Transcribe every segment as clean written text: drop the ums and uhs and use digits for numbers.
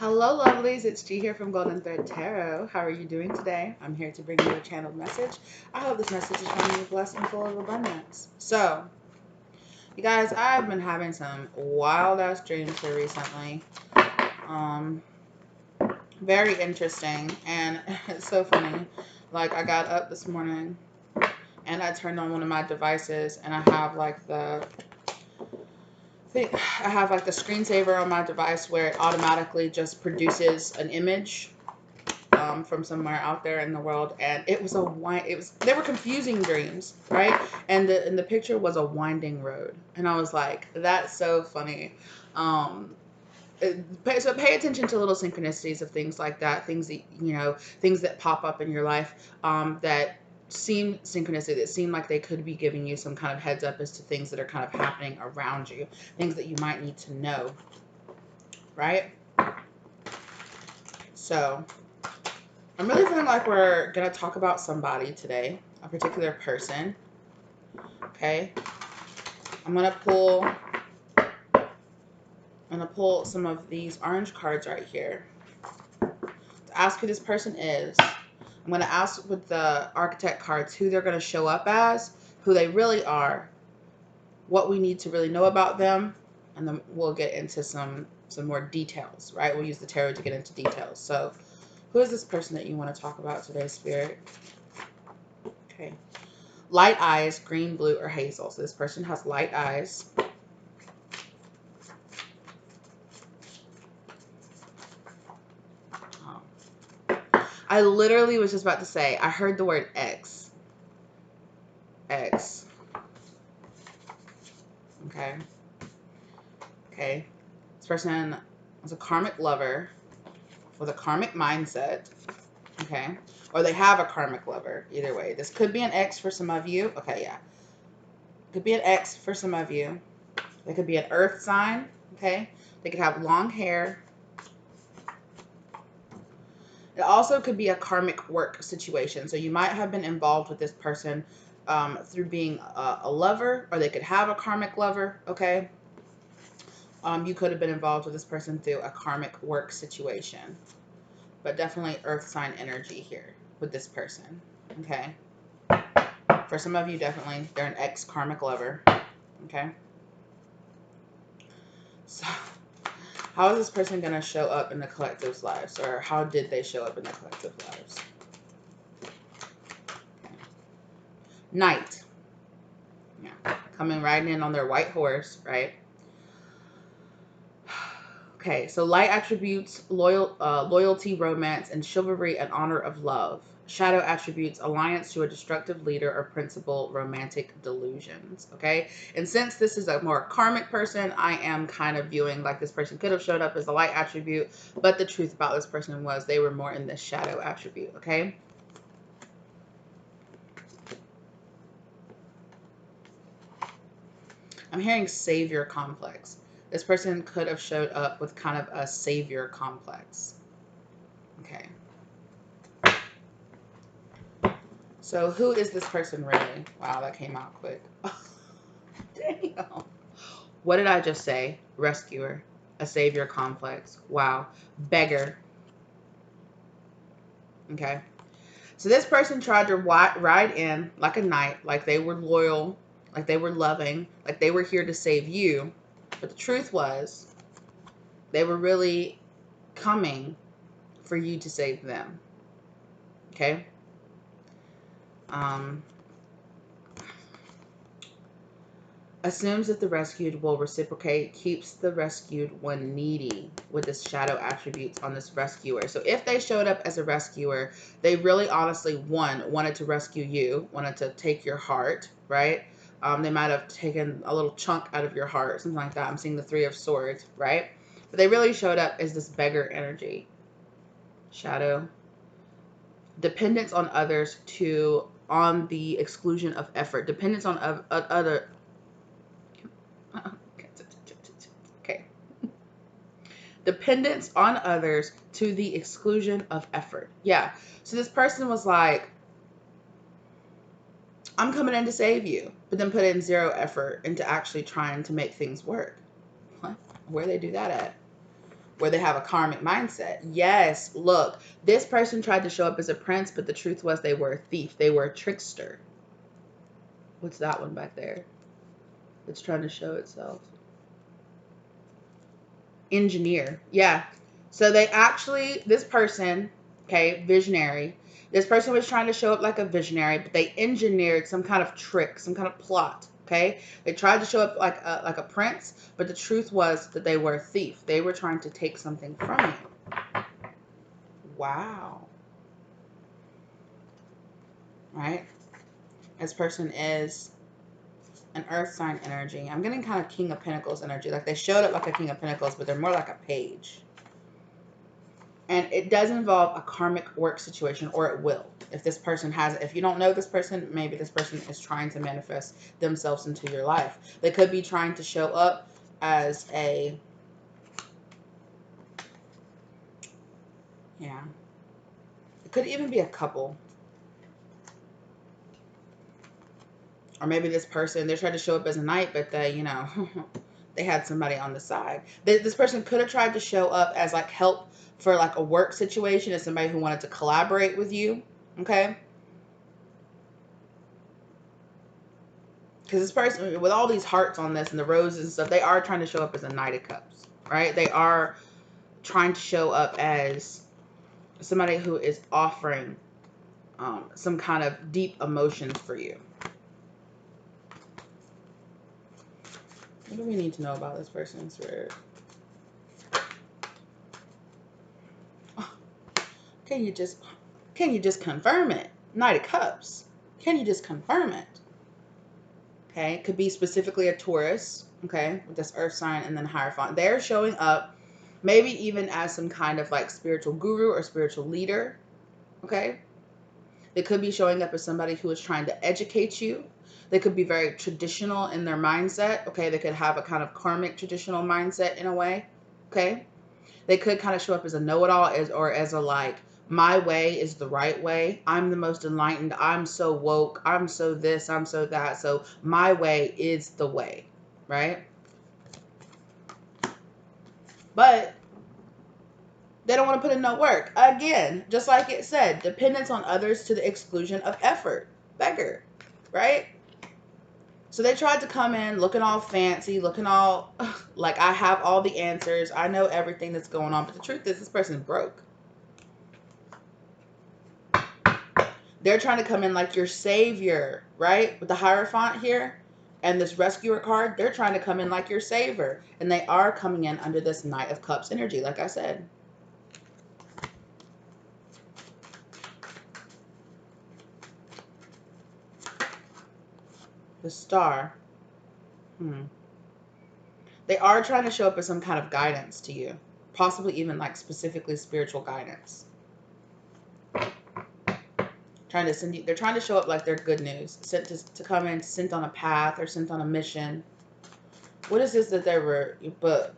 Hello, lovelies. It's G here from Golden Thread Tarot. How are you doing today? I'm here to bring you a channeled message. I hope this message is finding you blessed and full of abundance. So, you guys, I've been having some wild ass dreams here recently. Um, Very interesting, and it's so funny. Like, I got up this morning and I turned on one of my devices, and I have like I have like the screensaver on my device where it automatically just produces an image from somewhere out there in the world, and it was they were confusing dreams, right? And the picture was a winding road, and I was like, that's so funny. um so pay attention to little synchronicities of things like that, things that things that pop up in your life, that seem synchronicity, that seem like they could be giving you some kind of heads up as to things that are kind of happening around you, things that you might need to know, right? So I'm really feeling like we're going to talk about somebody today, a particular person. Okay. I'm going to pull some of these orange cards right here to ask who this person is. I'm going to ask with the architect cards who they're going to show up as, who they really are, what we need to really know about them, and then we'll get into some more details, right? We'll use the tarot to get into details. So, who is this person that you want to talk about today, Spirit? Okay. Light eyes, green, blue, or hazel. So this person has light eyes. Oh. I literally was just about to say, I heard the word X. X. Okay. Okay. This person is a karmic lover with a karmic mindset. Okay. Or they have a karmic lover. Either way. This could be an X for some of you. Okay, yeah. Could be an X for some of you. They could be an earth sign. Okay. They could have long hair. It also could be a karmic work situation. So you might have been involved with this person through being a lover, or they could have a karmic lover, okay? You could have been involved with this person through a karmic work situation. But definitely earth sign energy here with this person, okay? For some of you, definitely, they're an ex-karmic lover, okay? So how is this person going to show up in the collective's lives? Or how did they show up in the collective lives? Knight. Yeah. Coming riding in on their white horse, right? Okay, so light attributes, loyalty, romance, and chivalry and honor of love. Shadow attributes, alliance to a destructive leader or principal, romantic delusions. Okay, and since this is a more karmic person, I am kind of viewing like this person could have showed up as a light attribute, but the truth about this person was they were more in the shadow attribute. Okay. I'm hearing savior complex. This person could have showed up with kind of a savior complex. Okay. So who is this person really? Wow, that came out quick. Damn. What did I just say? Rescuer. A savior complex. Wow. Beggar. Okay. So this person tried to ride in like a knight, like they were loyal, like they were loving, like they were here to save you. But the truth was, they were really coming for you to save them. Okay? Assumes that the rescued will reciprocate, keeps the rescued one needy with this shadow attributes on this rescuer. So if they showed up as a rescuer, they really honestly, wanted to rescue you, wanted to take your heart, right? They might have taken a little chunk out of your heart, something like that. I'm seeing the Three of Swords, right? But they really showed up as this beggar energy. Shadow. Dependence on others on the exclusion of effort. Dependence on other. Okay. Dependence on others to the exclusion of effort. Yeah. So this person was like, I'm coming in to save you, but then put in zero effort into actually trying to make things work. What? Where they do that at? where they have a karmic mindset. Yes, look, this person tried to show up as a prince, but the truth was they were a thief. They were a trickster. What's that one back there? It's trying to show itself. Engineer. Yeah. So they actually, this person, okay, visionary. This person was trying to show up like a visionary, but they engineered some kind of trick, some kind of plot. Okay, they tried to show up like a prince, but the truth was that they were a thief. They were trying to take something from you. Wow. Right? This person is an earth sign energy. I'm getting kind of King of Pentacles energy. Like they showed up like a King of Pentacles, but they're more like a page. And it does involve a karmic work situation, or it will. If this person has, if you don't know this person, maybe this person is trying to manifest themselves into your life. They could be trying to show up as a, yeah. It could even be a couple. Or maybe this person, they're trying to show up as a knight, but they, you know, they had somebody on the side. This person could have tried to show up as like help for like a work situation, as somebody who wanted to collaborate with you, okay? Because this person, with all these hearts on this and the roses and stuff, they are trying to show up as a Knight of Cups, right? They are trying to show up as somebody who is offering some kind of deep emotions for you. What do we need to know about this person, Spirit? Can you just confirm it? Knight of Cups. Can you just confirm it? Okay, it could be specifically a Taurus, okay, with this earth sign and then Hierophant. They're showing up maybe even as some kind of like spiritual guru or spiritual leader, okay? They could be showing up as somebody who is trying to educate you. They could be very traditional in their mindset, okay? They could have a kind of karmic traditional mindset in a way, okay? They could kind of show up as a know-it-all, or as a like, my way is the right way. I'm the most enlightened. I'm so woke. I'm so this. I'm so that. So my way is the way, right? But they don't want to put in no work. Again, just like it said, dependence on others to the exclusion of effort. Beggar, right? So they tried to come in looking all fancy, looking all like I have all the answers. I know everything that's going on. But the truth is, this person's broke. They're trying to come in like your savior, right? With the Hierophant here and this rescuer card, they're trying to come in like your savior. And they are coming in under this Knight of Cups energy, like I said. The Star. They are trying to show up as some kind of guidance to you. Possibly even like specifically spiritual guidance. Trying to send you, they're trying to show up like they're good news. Sent to come in, sent on a path or sent on a mission. What is this that they were, but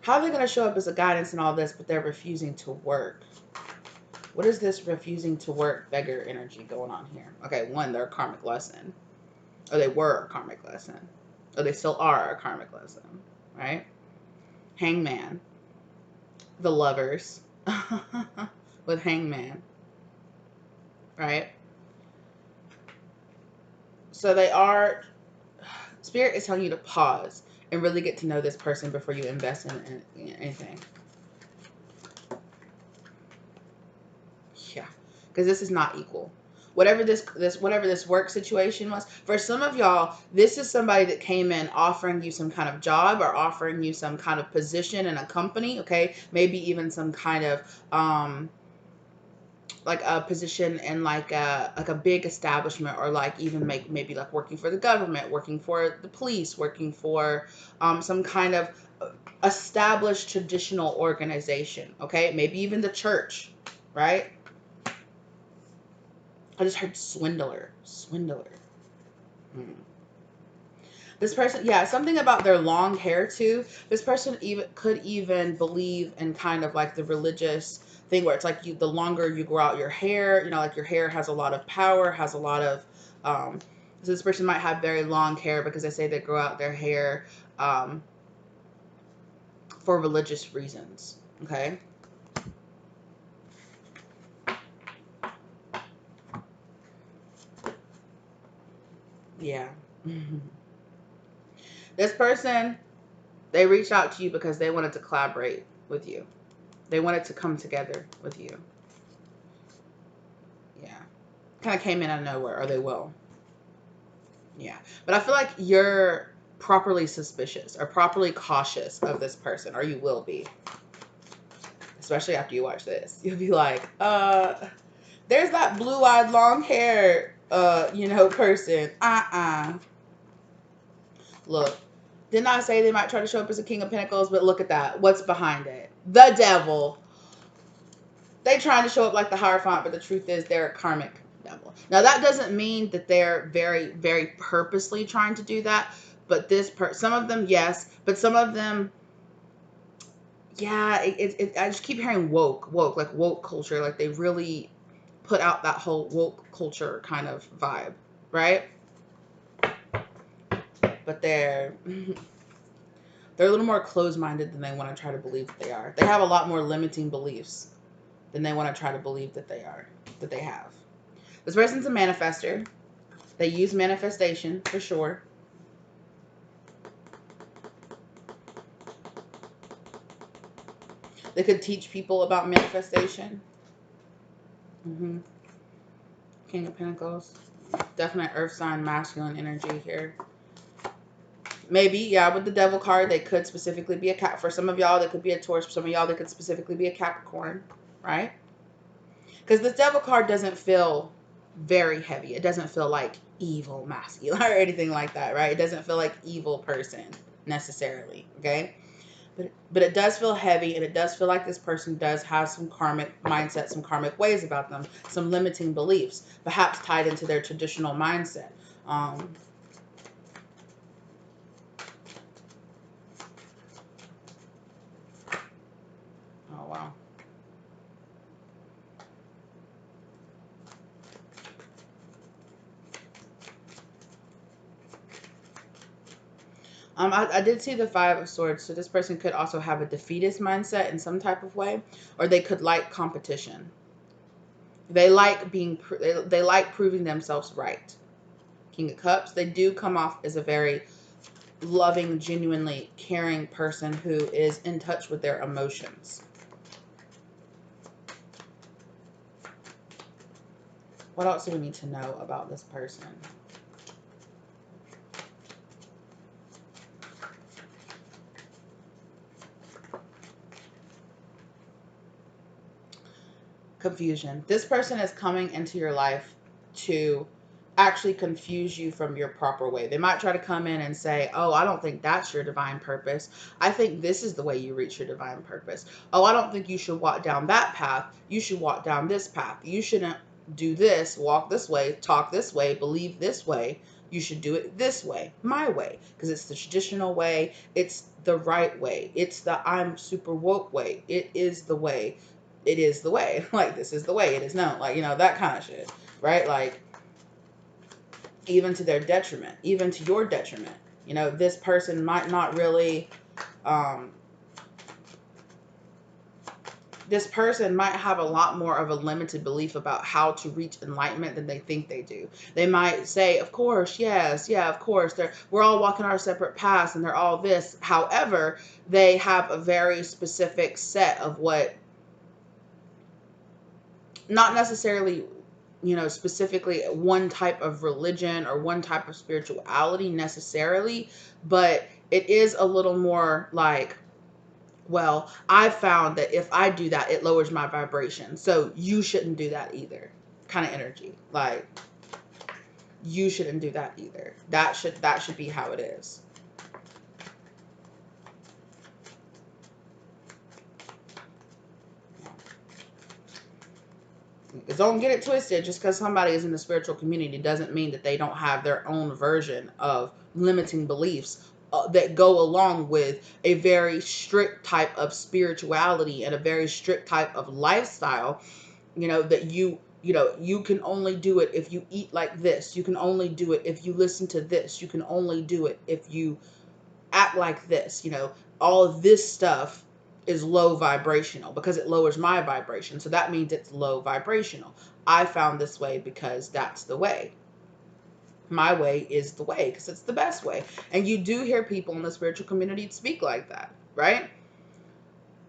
how are they going to show up as a guidance and all this, but they're refusing to work? What is this refusing to work beggar energy going on here? Okay, one, they're a karmic lesson. Or they were a karmic lesson. Or they still are a karmic lesson, right? Hangman. The Lovers. With Hangman. Right? So they are, Spirit is telling you to pause and really get to know this person before you invest in anything. Yeah, because this is not equal. Whatever this work situation was, for some of y'all, this is somebody that came in offering you some kind of job or offering you some kind of position in a company, okay? Maybe even some kind of like a position in like a big establishment, or like even maybe like working for the government, working for the police, working for some kind of established traditional organization, okay? Maybe even the church, right? I just heard swindler. This person, yeah, something about their long hair too. This person could even believe in kind of like the religious thing where it's like the longer you grow out your hair, you know, like your hair has a lot of power, has a lot of, so this person might have very long hair because they say they grow out their hair for religious reasons. Okay. Yeah. This person, they reached out to you because they wanted to collaborate with you. They wanted to come together with you. Yeah. Kind of came in out of nowhere, or they will. Yeah. But I feel like you're properly suspicious or properly cautious of this person, or you will be. Especially after you watch this. You'll be like, there's that blue-eyed, long-haired, person. Look, didn't I say they might try to show up as a King of Pentacles? But look at that. What's behind it? The devil. They trying to show up like the Hierophant, but the truth is they're a karmic devil. Now, that doesn't mean that they're very, very purposely trying to do that. But some of them, yes. But some of them, yeah, I just keep hearing woke, like woke culture. Like they really put out that whole woke culture kind of vibe, right? But they're they're a little more closed-minded than they want to try to believe that they are. They have a lot more limiting beliefs than they want to try to believe that they have. This person's a manifester. They use manifestation for sure. They could teach people about manifestation. King of Pentacles. Definite earth sign, masculine energy here. Maybe, yeah, with the devil card, they could specifically be a cat. For some of y'all, they could be a Taurus. For some of y'all, they could specifically be a Capricorn, right? Because this devil card doesn't feel very heavy. It doesn't feel like evil masculine or anything like that, right? It doesn't feel like evil person necessarily, okay? But it does feel heavy, and it does feel like this person does have some karmic mindset, some karmic ways about them, some limiting beliefs, perhaps tied into their traditional mindset. Oh, wow. I did see the Five of Swords, so this person could also have a defeatist mindset in some type of way, or they could like competition. They like they like proving themselves right. King of Cups, they do come off as a very loving, genuinely caring person who is in touch with their emotions. What else do we need to know about this person? Confusion. This person is coming into your life to actually confuse you from your proper way. They might try to come in and say, oh, I don't think that's your divine purpose. I think this is the way you reach your divine purpose. Oh, I don't think you should walk down that path. You should walk down this path. You shouldn't do this, walk this way, talk this way, believe this way. You should do it this way, my way, because it's the traditional way. It's the right way. It's the I'm super woke way. It is the way. It is the way. Like, this is the way. It is known. Like, that kind of shit, right? Like, even to their detriment, even to your detriment. This person might not really, this person might have a lot more of a limited belief about how to reach enlightenment than they think they do. They might say, of course, yes, yeah, of course, we're all walking our separate paths and they're all this. However, they have a very specific set of what, not necessarily, specifically one type of religion or one type of spirituality necessarily, but it is a little more like, well, I've found that if I do that, it lowers my vibration. So you shouldn't do that either. Kind of energy. Like, you shouldn't do that either. That should be how it is. Don't get it twisted. Just because somebody is in the spiritual community doesn't mean that they don't have their own version of limiting beliefs that go along with a very strict type of spirituality and a very strict type of lifestyle. That you can only do it if you eat like this. You can only do it if you listen to this. You can only do it if you act like this. all of this stuff is low vibrational because it lowers my vibration. So that means it's low vibrational. I found this way because that's the way. My way is the way because it's the best way. And you do hear people in the spiritual community speak like that, right?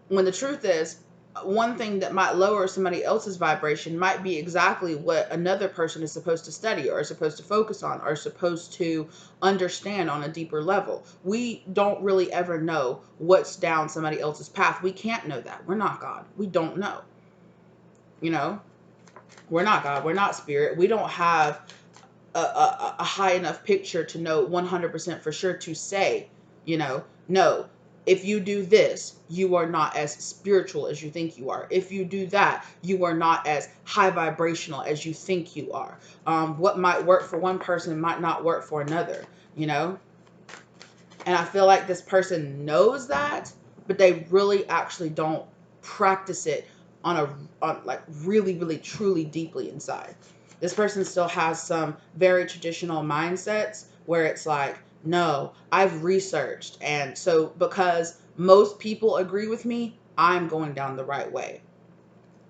When the truth is, one thing that might lower somebody else's vibration might be exactly what another person is supposed to study or is supposed to focus on or is supposed to understand on a deeper level. We don't really ever know what's down somebody else's path. We can't know that. We're not God. We don't know. You know, we're not God. We're not spirit. We don't have a high enough picture to know 100% for sure to say, no, if you do this, you are not as spiritual as you think you are. If you do that, you are not as high vibrational as you think you are. What might work for one person might not work for another, And I feel like this person knows that, but they really actually don't practice it on like really, really, truly deeply inside. This person still has some very traditional mindsets where it's like, no, I've researched. And so because most people agree with me, I'm going down the right way.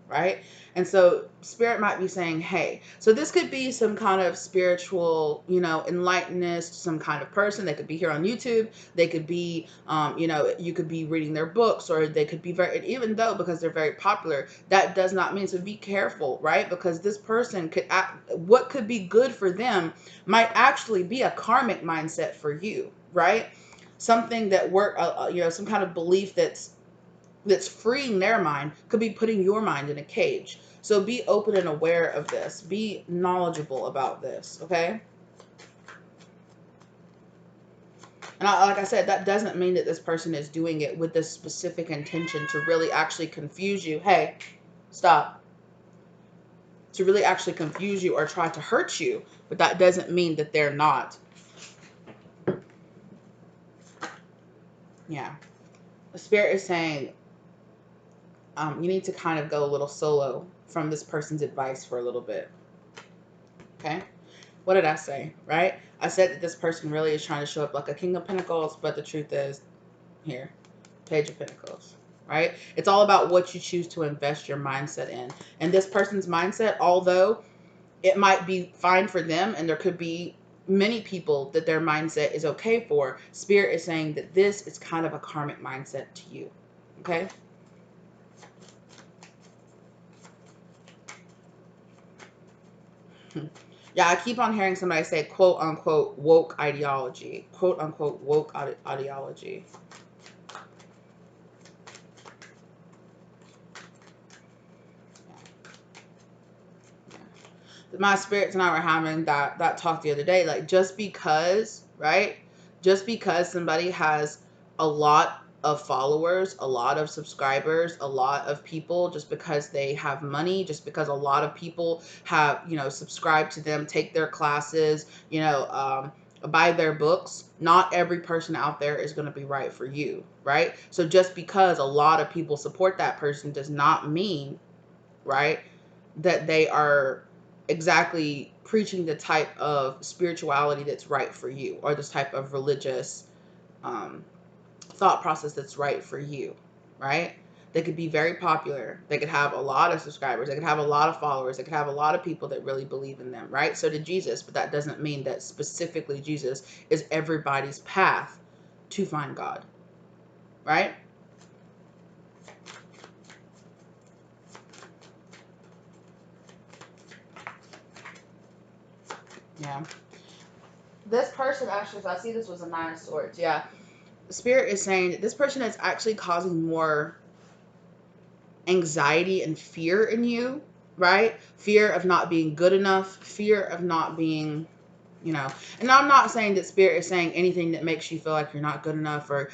Right? And so spirit might be saying, hey, so this could be some kind of spiritual, enlightenedness, some kind of person. They could be here on YouTube. They could be, you could be reading their books, or they could be very, even though because they're very popular, that does not mean, so be careful, right? Because this person could act, what could be good for them might actually be a karmic mindset for you, right? Something that some kind of belief that's freeing their mind could be putting your mind in a cage. So be open and aware of this. Be knowledgeable about this, okay? And like I said, that doesn't mean that this person is doing it with this specific intention to really actually confuse you. Hey, stop. To really actually confuse you or try to hurt you. But that doesn't mean that they're not. Yeah. The spirit is saying, you need to kind of go a little solo from this person's advice for a little bit. Okay? What did I say, right? I said that this person really is trying to show up like a King of Pentacles, but the truth is, here, Page of Pentacles, right? It's all about what you choose to invest your mindset in. And this person's mindset, although it might be fine for them, and there could be many people that their mindset is okay for, Spirit is saying that this is kind of a karmic mindset to you, okay? Yeah, I keep on hearing somebody say, quote unquote, woke ideology. Quote unquote, woke ideology. My spirits and I were having that talk the other day. Like, just because, right? Just because somebody has a lot of followers, a lot of subscribers, a lot of people, just because they have money, just because a lot of people have, subscribe to them, take their classes, buy their books, not every person out there is going to be right for you, right? So just because a lot of people support that person does not mean, right, that they are exactly preaching the type of spirituality that's right for you, or this type of religious thought process that's right for you, right? They could be very popular. They could have a lot of subscribers. They could have a lot of followers. They could have a lot of people that really believe in them, right? So did Jesus, but that doesn't mean that specifically Jesus is everybody's path to find God, right? Yeah. This person actually, so I see this was a Nine of Swords. Yeah. Spirit is saying that this person is actually causing more anxiety and fear in you, right? Fear of not being good enough, fear of not being, and I'm not saying that spirit is saying anything that makes you feel like you're not good enough, or,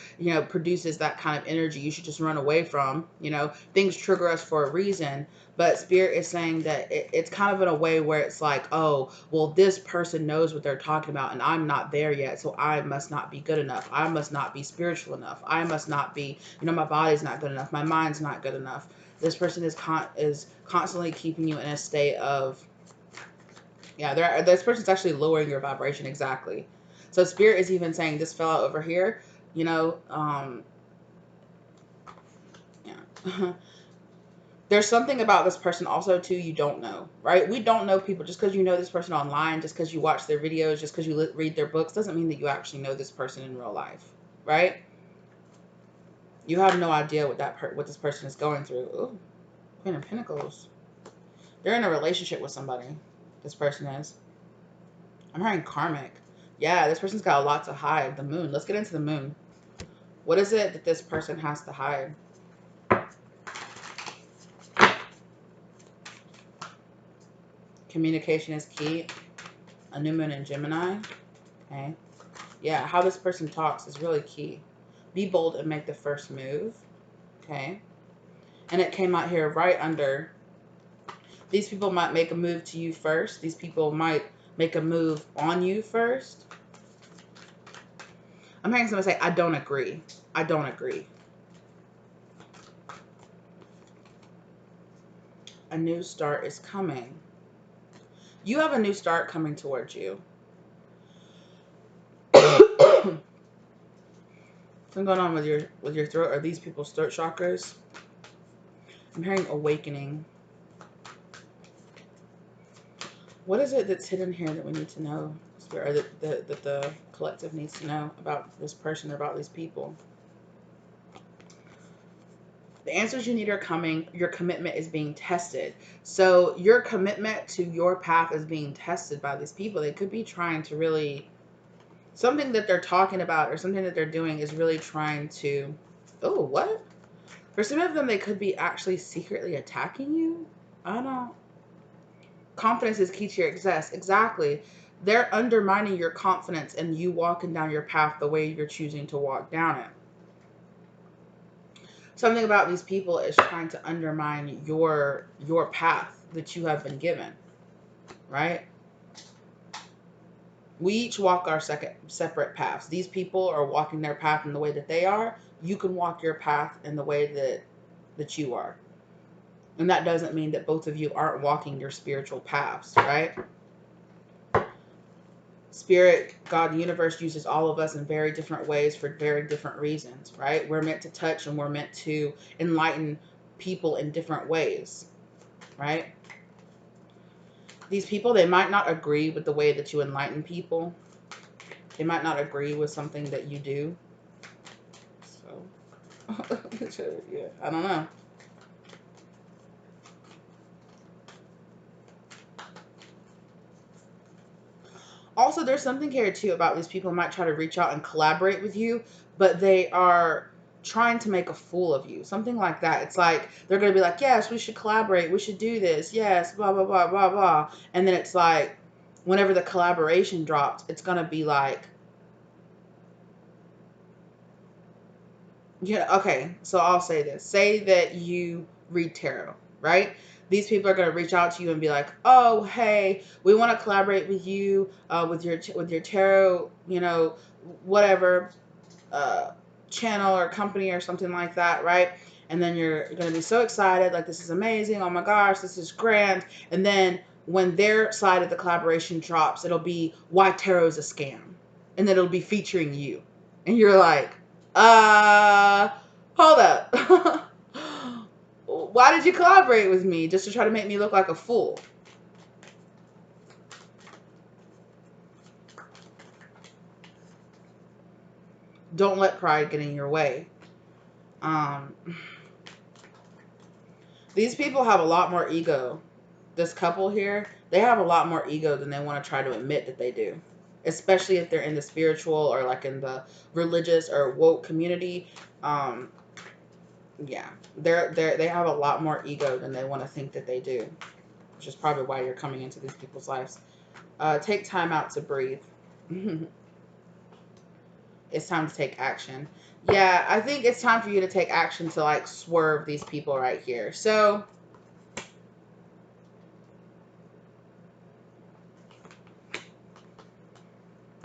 produces that kind of energy you should just run away from. Things trigger us for a reason. But spirit is saying that it's kind of in a way where it's like, oh, well, this person knows what they're talking about and I'm not there yet, so I must not be good enough. I must not be spiritual enough. I must not be, my body's not good enough. My mind's not good enough. This person is constantly keeping you in a state of, yeah, this person's actually lowering your vibration, exactly. So spirit is even saying this fella over here, you know, um, There's something about this person also too you don't know, right? We don't know people. Just because you know this person online, just because you watch their videos, just because you read their books, doesn't mean that you actually know this person in real life, right? You have no idea what this person is going through. Ooh, Queen of Pentacles. They're in a relationship with somebody. This person is. I'm hearing karmic. Yeah, this person's got a lot to hide. The moon. Let's get into the moon. What is it that this person has to hide? Communication is key. A new moon in Gemini. Okay. Yeah, how this person talks is really key. Be bold and make the first move. Okay. And it came out here right under. These people might make a move to you first. These people might make a move on you first. I'm hearing somebody say, I don't agree. I don't agree. A new start is coming. You have a new start coming towards you. What's going on with your throat? Are these people's throat chakras? I'm hearing awakening. What is it that's hidden here that we need to know? Or that the collective needs to know about this person or about these people? The answers you need are coming. Your commitment is being tested. So your commitment to your path is being tested by these people. They could be trying to really... Something that they're talking about or something that they're doing is really trying to... Oh, what? For some of them, they could be actually secretly attacking you. I don't know. Confidence is key to your success. Exactly. They're undermining your confidence and you walking down your path the way you're choosing to walk down it. Something about these people is trying to undermine your path that you have been given, right? We each walk our separate paths. These people are walking their path in the way that they are. You can walk your path in the way that you are. And that doesn't mean that both of you aren't walking your spiritual paths, right? Spirit, God, the universe uses all of us in very different ways for very different reasons, right? We're meant to touch and we're meant to enlighten people in different ways, right? These people, they might not agree with the way that you enlighten people. They might not agree with something that you do. So, yeah, I don't know. Also, there's something here too about these people might try to reach out and collaborate with you, but they are trying to make a fool of you. Something like that. It's like they're going to be like, yes, we should collaborate. We should do this. Yes, blah, blah, blah, blah, blah. And then it's like whenever the collaboration drops, it's going to be like, yeah, okay, so I'll say this. Say that you read tarot, right? These people are going to reach out to you and be like, "Oh, hey, we want to collaborate with you with your tarot, whatever uh, channel or company or something like that, right?" And then you're going to be so excited, like, this is amazing. Oh my gosh, this is grand. And then when their side of the collaboration drops, it'll be why tarot is a scam, and then it'll be featuring you, and you're like, hold up. Why did you collaborate with me? Just to try to make me look like a fool? Don't let pride get in your way. These people have a lot more ego. This couple here, they have a lot more ego than they want to try to admit that they do. Especially if they're in the spiritual or like in the religious or woke community. Yeah, they have a lot more ego than they want to think that they do, which is probably why you're coming into these people's lives. Take time out to breathe. It's time to take action. Yeah, I think it's time for you to take action to like swerve these people right here. So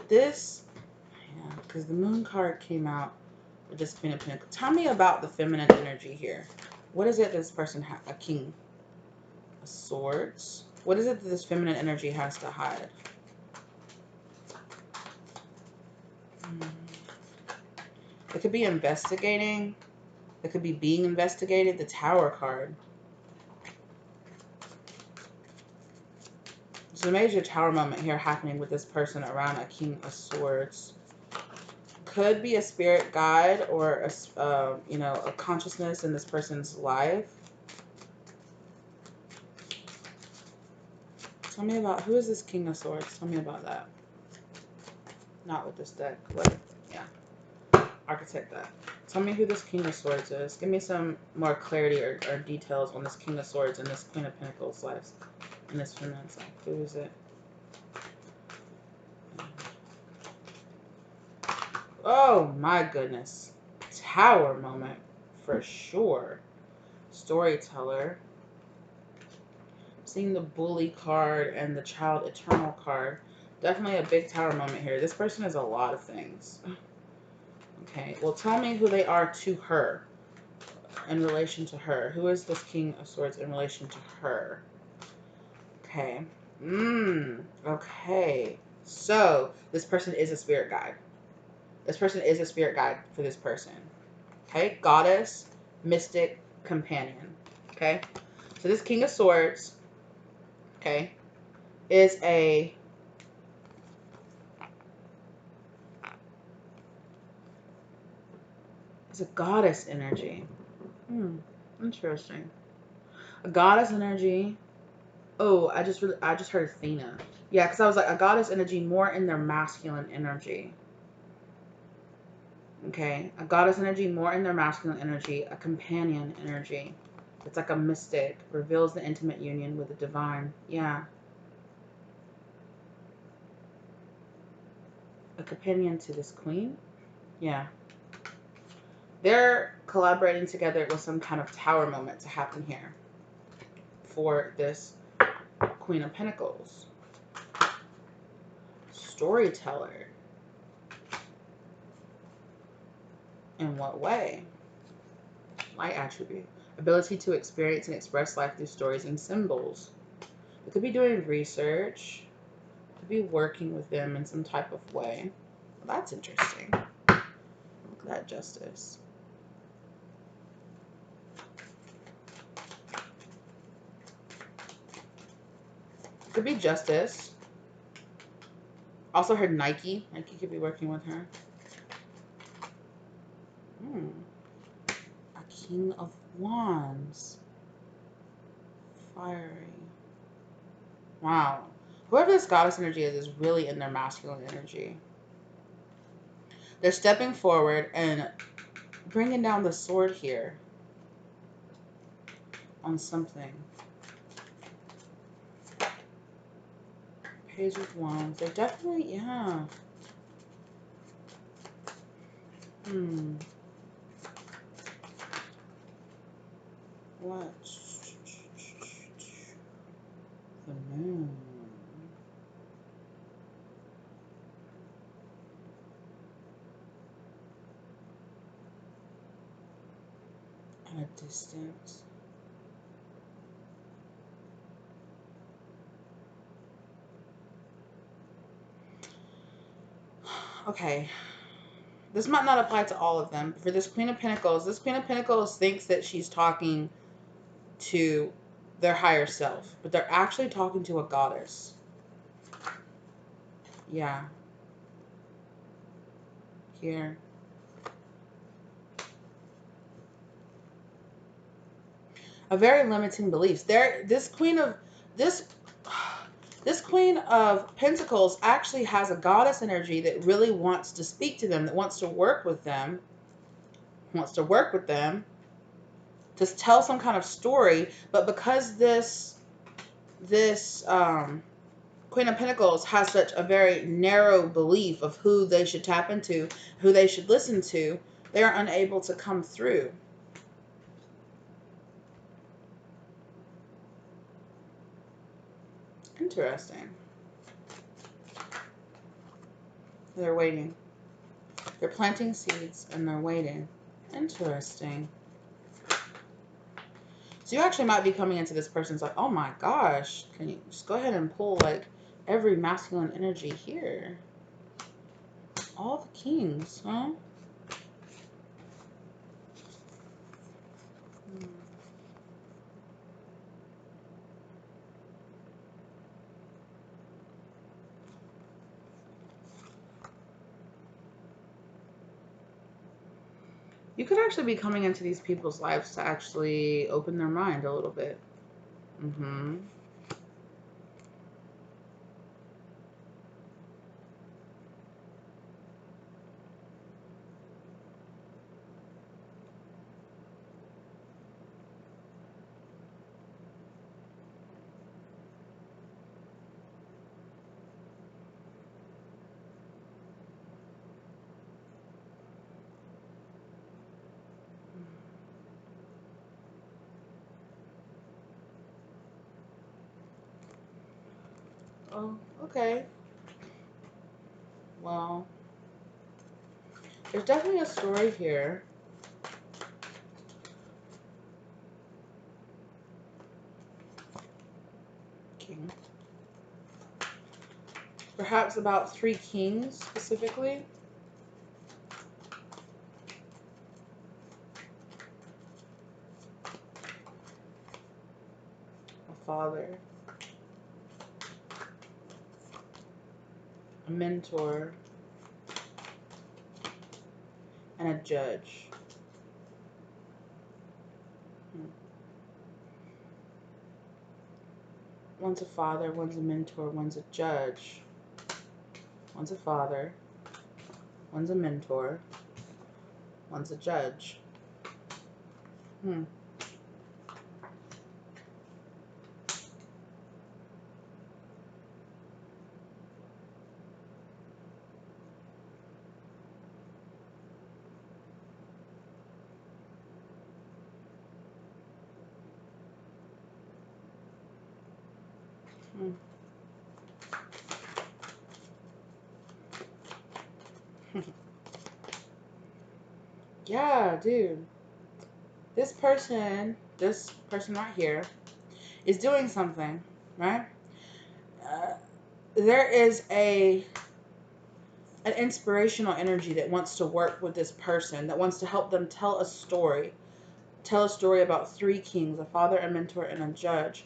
this, yeah, because the moon card came out with this Queen of Pentacles. Tell me about the feminine energy here. What is it this person has? A king of swords. What is it that this feminine energy has to hide? It could be investigating. that could be being investigated. The Tower card. There's a major Tower moment here happening with this person around a King of Swords. Could be a spirit guide or a, you know, a consciousness in this person's life. Tell me about, who is this King of Swords? Tell me about that. Not with this deck. What? Yeah. Architect that. Tell me who this King of Swords is. Give me some more clarity or details on this King of Swords and this Queen of Pentacles life. And this feminine life. Who is it? Oh my goodness. Tower moment. For sure. Storyteller. Seeing the Bully card and the Child Eternal card. Definitely a big Tower moment here. This person is a lot of things. Okay, well, tell me who they are to her, in relation to her. Who is this King of Swords in relation to her? Okay. Okay. So, this person is a spirit guide. This person is a spirit guide for this person. Okay? Goddess, mystic, companion. Okay? So, this King of Swords, okay, is a... It's a goddess energy. Interesting. A goddess energy. Oh, I just heard Athena. Yeah, because I was like, a goddess energy more in their masculine energy. Okay, a goddess energy more in their masculine energy. A companion energy. It's like a mystic. Reveals the intimate union with the divine. Yeah. A companion to this queen. Yeah. They're collaborating together with some kind of tower moment to happen here. For this Queen of Pentacles. Storyteller. In what way? Light attribute. Ability to experience and express life through stories and symbols. It could be doing research. It could be working with them in some type of way. Well, that's interesting. Look at that justice. It could be justice. Also heard Nike. Nike could be working with her. A King of Wands. Fiery. Wow. Whoever this goddess energy is really in their masculine energy. They're stepping forward and bringing down the sword here on something. Page of Wands. They're definitely, yeah. What? The moon. At a distance. Okay. This might not apply to all of them. For this Queen of Pentacles, this Queen of Pentacles thinks that she's talking to their higher self, but they're actually talking to a goddess. Yeah. Here. A very limiting beliefs. This Queen of Pentacles actually has a goddess energy that really wants to speak to them, that wants to work with them, to tell some kind of story. But because this Queen of Pentacles has such a very narrow belief of who they should tap into, who they should listen to, they are unable to come through. Interesting. They're waiting. They're planting seeds and they're waiting. Interesting. So you actually might be coming into this person's like, oh my gosh, can you just go ahead and pull like every masculine energy here? All the kings, huh? You could actually be coming into these people's lives to actually open their mind a little bit. Mm-hmm. Oh, okay. Well, there's definitely a story here. King. Perhaps about three kings specifically. A father, a mentor, and a judge. Hmm. One's a father, one's a mentor, one's a judge. One's a father, one's a mentor, one's a judge. Hmm. Hmm. Yeah, dude. This person right here, is doing something, right? Uh, there is an inspirational energy that wants to work with this person, that wants to help them tell a story about three kings, a father, a mentor, and a judge.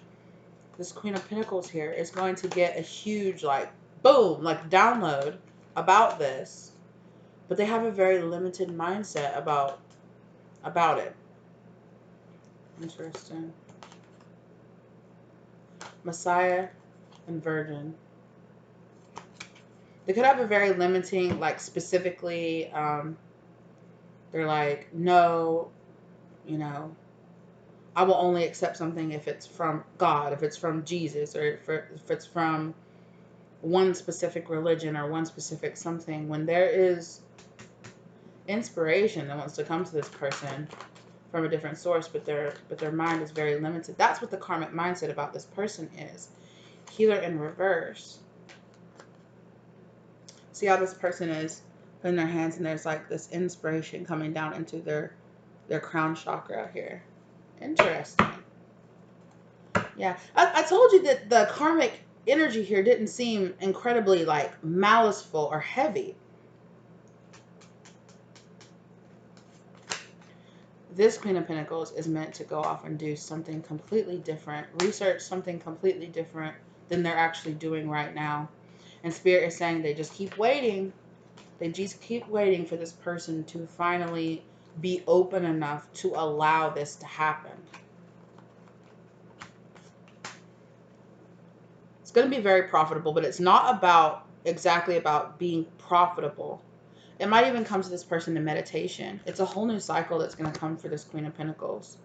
This Queen of Pentacles here is going to get a huge, like, boom, like, download about this, but they have a very limited mindset about it. Interesting. Messiah and Virgin. They could have a very limiting, like, specifically, they're like, no, you know, I will only accept something if it's from God, if it's from Jesus, or if it's from one specific religion or one specific something. When there is inspiration that wants to come to this person from a different source, but their mind is very limited. That's what the karmic mindset about this person is. Healer in reverse. See how this person is putting their hands, and there's like this inspiration coming down into their crown chakra here. Interesting. Yeah, I told you that the karmic energy here didn't seem incredibly like maliceful or heavy. This Queen of Pentacles is meant to go off and do something completely different, research something completely different than they're actually doing right now. And Spirit is saying they just keep waiting. They just keep waiting for this person to finally be open enough to allow this to happen. It's going to be very profitable, but it's not about exactly about being profitable. It might even come to this person in meditation. It's a whole new cycle that's going to come for this Queen of Pentacles.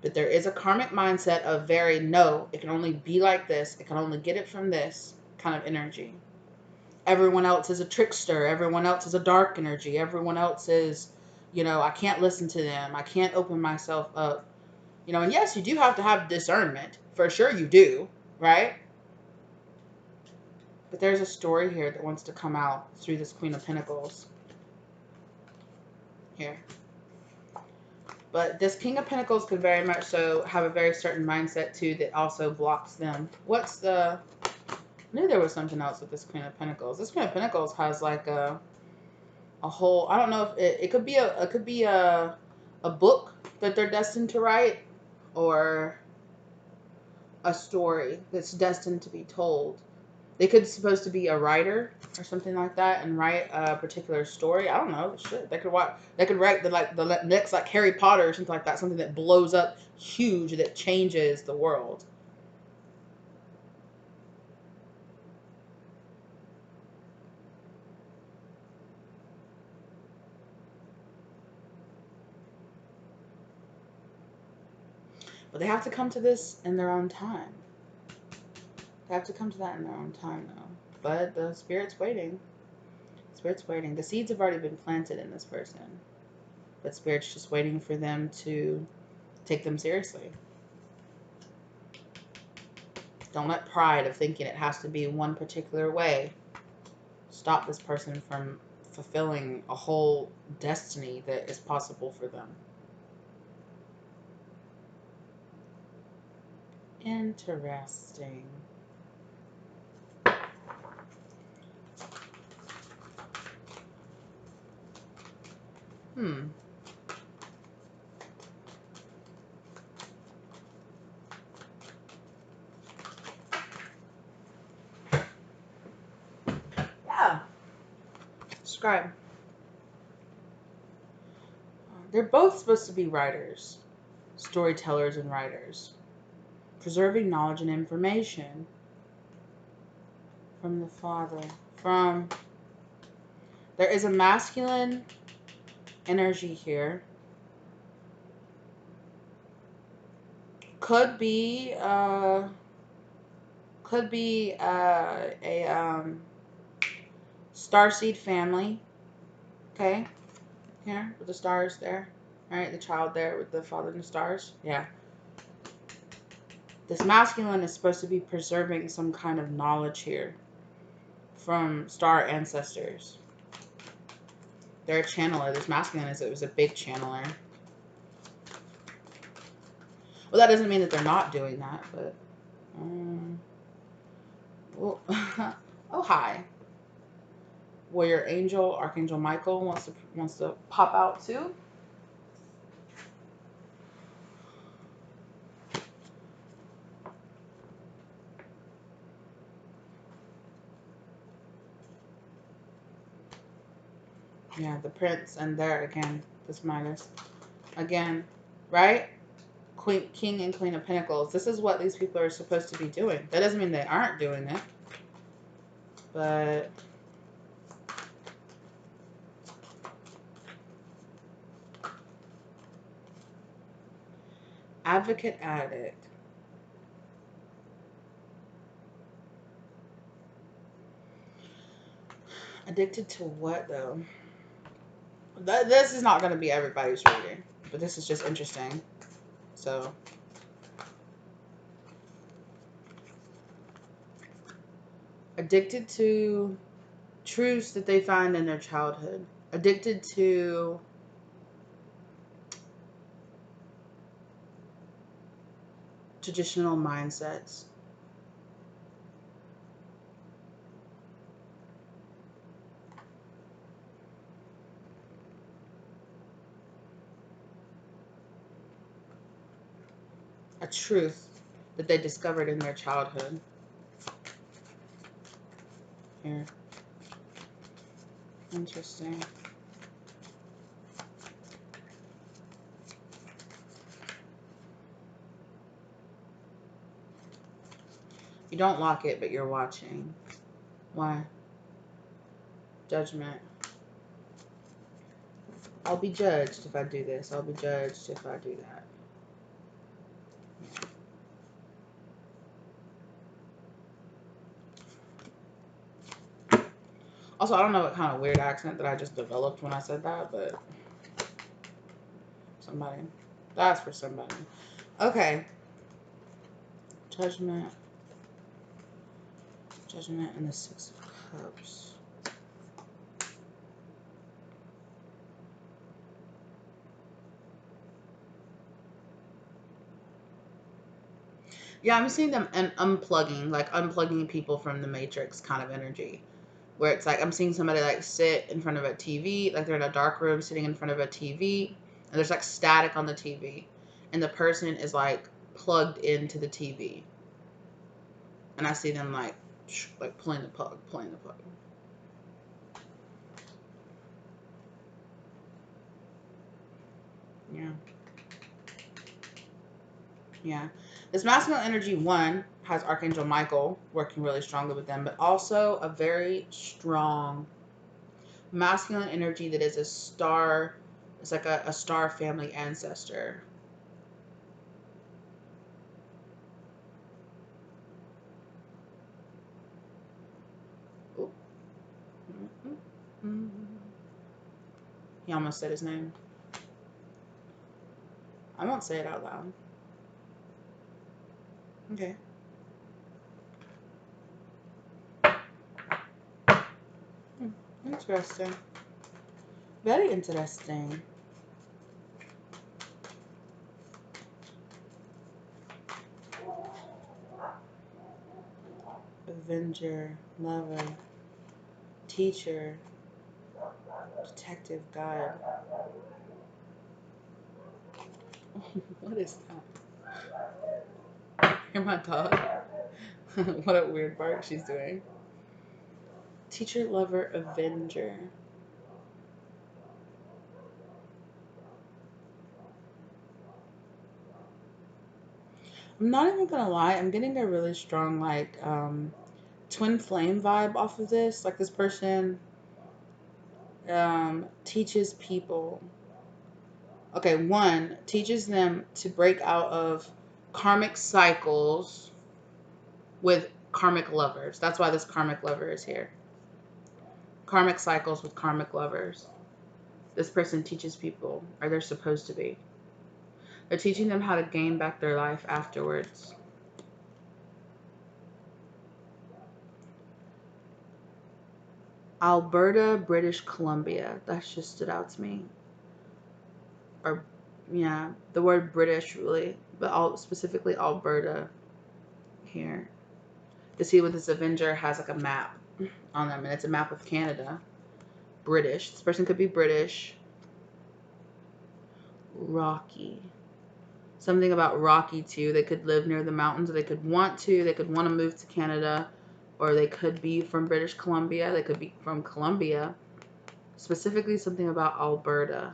But there is a karmic mindset of very, no, it can only be like this. It can only get it from this kind of energy. Everyone else is a trickster. Everyone else is a dark energy. Everyone else is, I can't listen to them. I can't open myself up. And yes, you do have to have discernment. For sure you do, right? But there's a story here that wants to come out through this Queen of Pentacles. Here. But this King of Pentacles could very much so have a very certain mindset too that also blocks them. I knew there was something else with this Queen of Pentacles. This Queen of Pentacles has like a whole, I don't know if it could be a book that they're destined to write, or a story that's destined to be told. They could supposed to be a writer or something like that and write a particular story. I don't know. Shit, they could watch. They could write the next like Harry Potter or something like that. Something that blows up huge that changes the world. But they have to come to this in their own time. They have to come to that in their own time, though. But the spirit's waiting. Spirit's waiting. The seeds have already been planted in this person. But spirit's just waiting for them to take them seriously. Don't let pride of thinking it has to be one particular way stop this person from fulfilling a whole destiny that is possible for them. Interesting. Yeah. Scribe. They're both supposed to be writers, storytellers and writers, preserving knowledge and information from the father. There is a masculine energy here. Could be a starseed family. Okay, here with the stars there, right? The child there with the father and the stars. Yeah. This masculine is supposed to be preserving some kind of knowledge here from star ancestors. They're a channeler. This masculine is it was a big channeler. Well, that doesn't mean that they're not doing that, but well, oh hi. Warrior Angel, Archangel Michael wants to pop out too. Yeah, the Prince, and there again, this Midas. Again, right? King and Queen of Pentacles. This is what these people are supposed to be doing. That doesn't mean they aren't doing it. But Advocate Addict. Addicted to what, though? This is not going to be everybody's reading. But this is just interesting. So... addicted to truths that they find in their childhood. Addicted to traditional mindsets. A truth that they discovered in their childhood. Here. Interesting. You don't lock it, but you're watching. Why? Judgment. I'll be judged if I do this. I'll be judged if I do that. Also, I don't know what kind of weird accent that I just developed when I said that, but somebody. That's for somebody. Okay. Judgment. Judgment and the Six of Cups. Yeah, I'm seeing them and unplugging people from the Matrix kind of energy. Where it's like, I'm seeing somebody like sit in front of a TV, like they're in a dark room sitting in front of a TV, and there's like static on the TV. And the person is like plugged into the TV. And I see them like like pulling the plug, pulling the plug. Yeah. Yeah. This masculine energy, one, has Archangel Michael working really strongly with them, but also a very strong masculine energy that is a star. It's like a star family ancestor. Ooh. Mm-hmm. He almost said his name. I won't say it out loud. Okay. Interesting. Very interesting. Avenger, lover, teacher, detective, guide. What is that? Hear my dog? What a weird bark she's doing. Teacher, lover, avenger. I'm not even gonna lie, I'm getting a really strong like twin flame vibe off of this. Like this person teaches people. Okay, one teaches them to break out of karmic cycles with karmic lovers. That's why this karmic lover is here. Karmic cycles with karmic lovers. This person teaches people, or they're supposed to be. They're teaching them how to gain back their life afterwards. Alberta, British Columbia. That just stood out to me. Or, yeah, the word British really, but specifically Alberta here. To see what this Avenger has like a map on them, and it's a map of Canada. British. This person could be British. Rocky. Something about Rocky too. They could live near the mountains, or they could want to. They could want to move to Canada, or they could be from British Columbia. They could be from Columbia. Specifically, something about Alberta.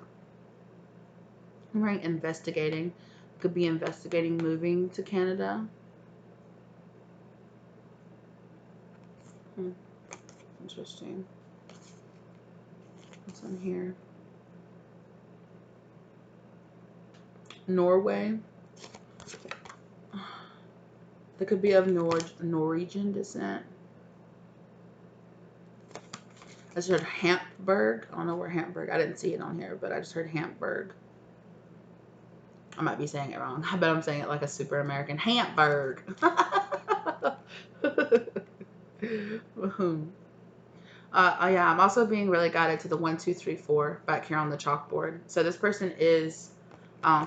Right, investigating. Could be investigating moving to Canada. Interesting. What's on here? Norway. They could be of Norwegian descent. I just heard Hamburg. I don't know where Hamburg. I didn't see it on here, but I just heard Hamburg. I might be saying it wrong. I bet I'm saying it like a super American. Hamburg. Yeah, I'm also being really guided to the 1, 2, 3, 4 back here on the chalkboard. So this person is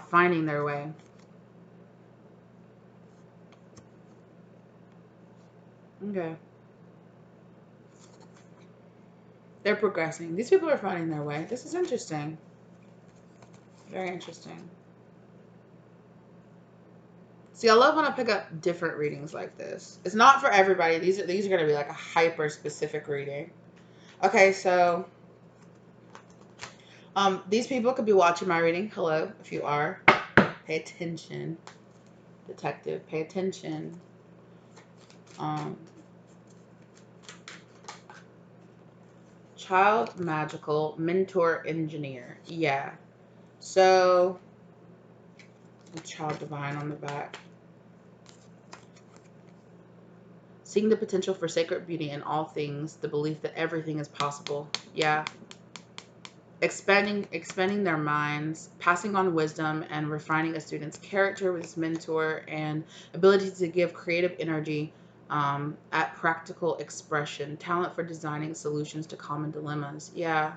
finding their way. Okay. They're progressing. These people are finding their way. This is interesting. Very interesting. See, I love when I pick up different readings like this. It's not for everybody. These are going to be like a hyper specific reading. Okay, so these people could be watching my reading. Hello, if you are. Pay attention. Detective, pay attention. Child magical mentor engineer. Yeah. So, child divine on the back. Seeing the potential for sacred beauty in all things, the belief that everything is possible. Yeah. Expanding their minds, passing on wisdom, and refining a student's character with his mentor, and ability to give creative energy at practical expression, talent for designing solutions to common dilemmas. Yeah.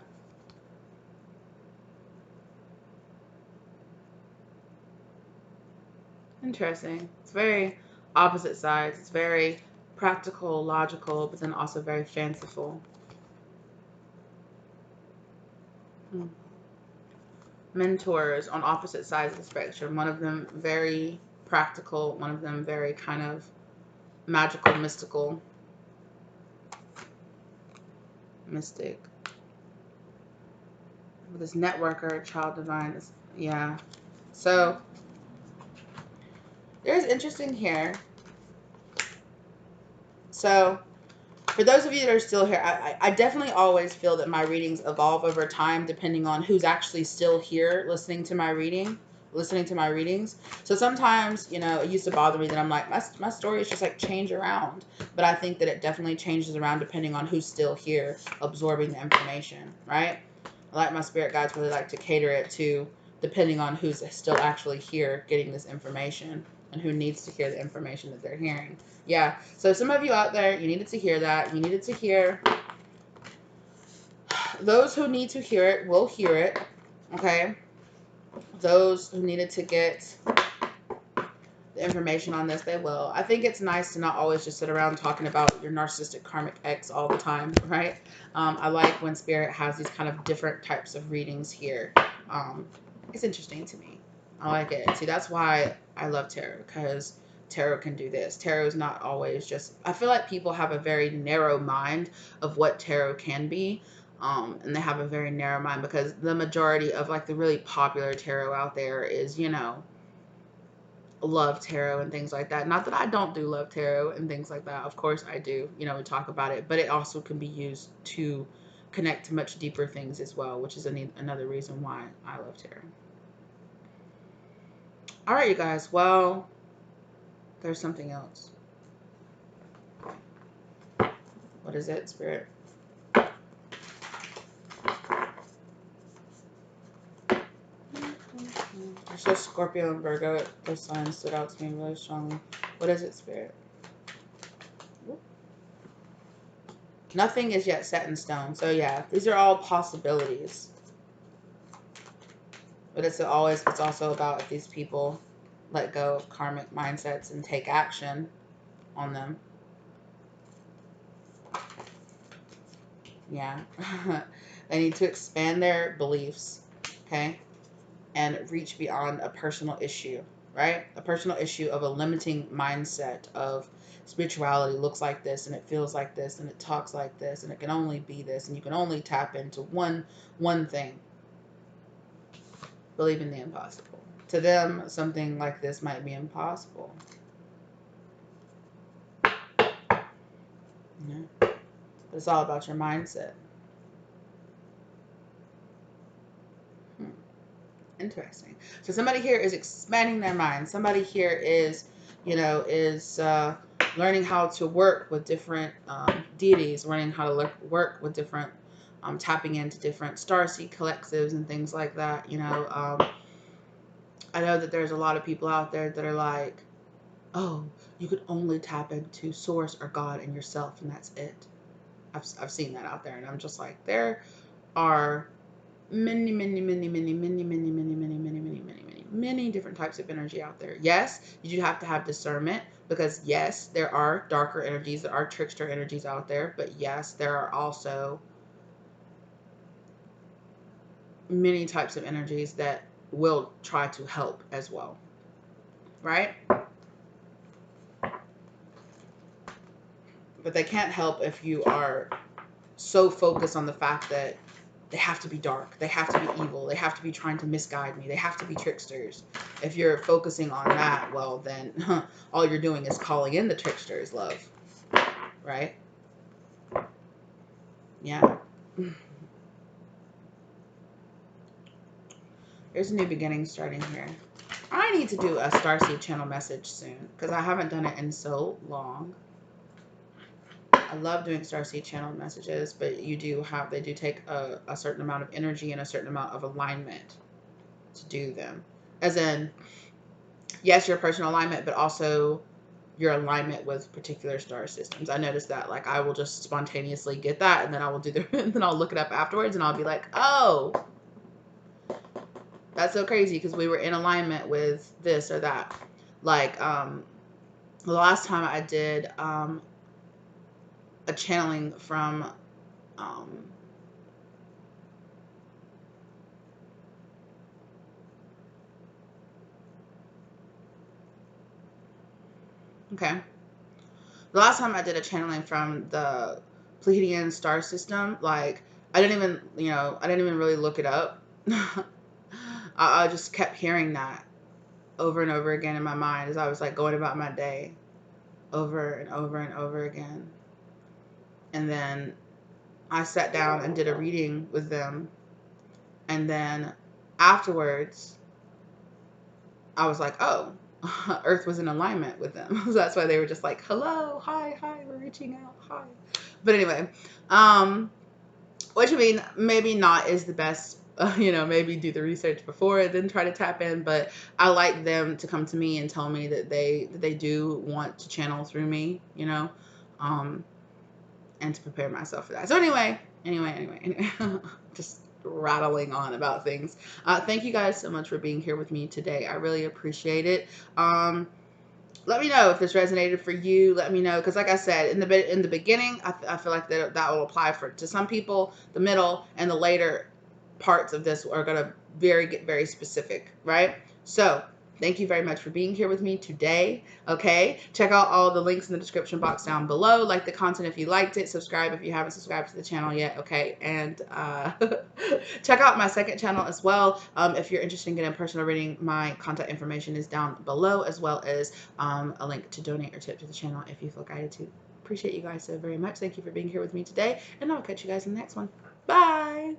Interesting. It's very opposite sides. It's very practical, logical, but then also very fanciful. Mentors on opposite sides of the spectrum. One of them very practical, one of them very kind of magical, mystical. Mystic. This networker, child divine. Yeah. So there's interesting here. So for those of you that are still here, I definitely always feel that my readings evolve over time depending on who's actually still here listening to my readings. So sometimes, you know, it used to bother me that I'm like, my stories just like change around. But I think that it definitely changes around depending on who's still here absorbing the information, right? I like my spirit guides really like to cater it to depending on who's still actually here getting this information and who needs to hear the information that they're hearing. Yeah, so some of you out there, you needed to hear that. You needed to hear. Those who need to hear it will hear it, okay? Those who needed to get the information on this, they will. I think it's nice to not always just sit around talking about your narcissistic karmic ex all the time, right? I like when Spirit has these kind of different types of readings here. It's interesting to me. I like it. See, that's why I love tarot, because tarot can do this. Tarot is not always just... I feel like people have a very narrow mind of what tarot can be. And they have a very narrow mind because the majority of like the really popular tarot out there is, you know, love tarot and things like that. Not that I don't do love tarot and things like that. Of course I do. You know, we talk about it, but it also can be used to connect to much deeper things as well, which is another reason why I love tarot. All right, you guys. Well, there's something else. What is it, Spirit? It's just Scorpio and Virgo. Those signs stood out to me really strongly. What is it, Spirit? Nothing is yet set in stone. So yeah, these are all possibilities. But it's also about if these people let go of karmic mindsets and take action on them. Yeah. They need to expand their beliefs, okay? And reach beyond a personal issue, right? A personal issue of a limiting mindset of spirituality looks like this and it feels like this and it talks like this and it can only be this and you can only tap into one thing. Believe in the impossible. To them, something like this might be impossible. Yeah. But it's all about your mindset. Interesting. So somebody here is expanding their mind. Somebody here is, you know, learning how to work with different deities, learning how to work with different, tapping into different starseed collectives and things like that. You know, I know that there's a lot of people out there that are like, oh, you could only tap into source or God and yourself and that's it. I've seen that out there and I'm just like, there are many different types of energy out there. Yes, you do have to have discernment because yes, there are darker energies, there are trickster energies out there, but yes, there are also many types of energies that will try to help as well, right? But they can't help if you are so focused on the fact that they have to be dark, they have to be evil, they have to be trying to misguide me, they have to be tricksters. If you're focusing on that, well then all you're doing is calling in the tricksters, love. Right? Yeah. There's a new beginning starting here. I need to do a Starseed channel message soon because I haven't done it in so long. I love doing Starseed channel messages, but they do take a certain amount of energy and a certain amount of alignment to do them. As in, yes, your personal alignment, but also your alignment with particular star systems. I noticed that, like, I will just spontaneously get that, and then I will and then I'll look it up afterwards, and I'll be like, oh, that's so crazy because we were in alignment with this or that. Like, the last time I did a channeling from okay. The last time I did a channeling from the Pleiadian star system. Like, I didn't even, I didn't even really look it up. I just kept hearing that over and over again in my mind as I was like going about my day, over and over and over again. And then I sat down and did a reading with them. And then afterwards, I was like, oh, Earth was in alignment with them. So that's why they were just like, hello, hi, we're reaching out, hi. But anyway, which I mean, maybe not is the best, maybe do the research before and then try to tap in. But I like them to come to me and tell me that they do want to channel through me, and to prepare myself for that. So anyway, just rattling on about things. Thank you guys so much for being here with me today. I really appreciate it. Let me know if this resonated for you. Let me know, because like I said in the beginning, I feel like that will apply to some people. The middle and the later parts of this are gonna get very specific, right? So thank you very much for being here with me today. Okay, check out all the links in the description box down below. Like the content if you liked it. Subscribe if you haven't subscribed to the channel yet. Okay, and check out my second channel as well. If you're interested in getting a personal reading, my contact information is down below, as well as a link to donate or tip to the channel if you feel guided to. Appreciate you guys so very much. Thank you for being here with me today, and I'll catch you guys in the next one. Bye.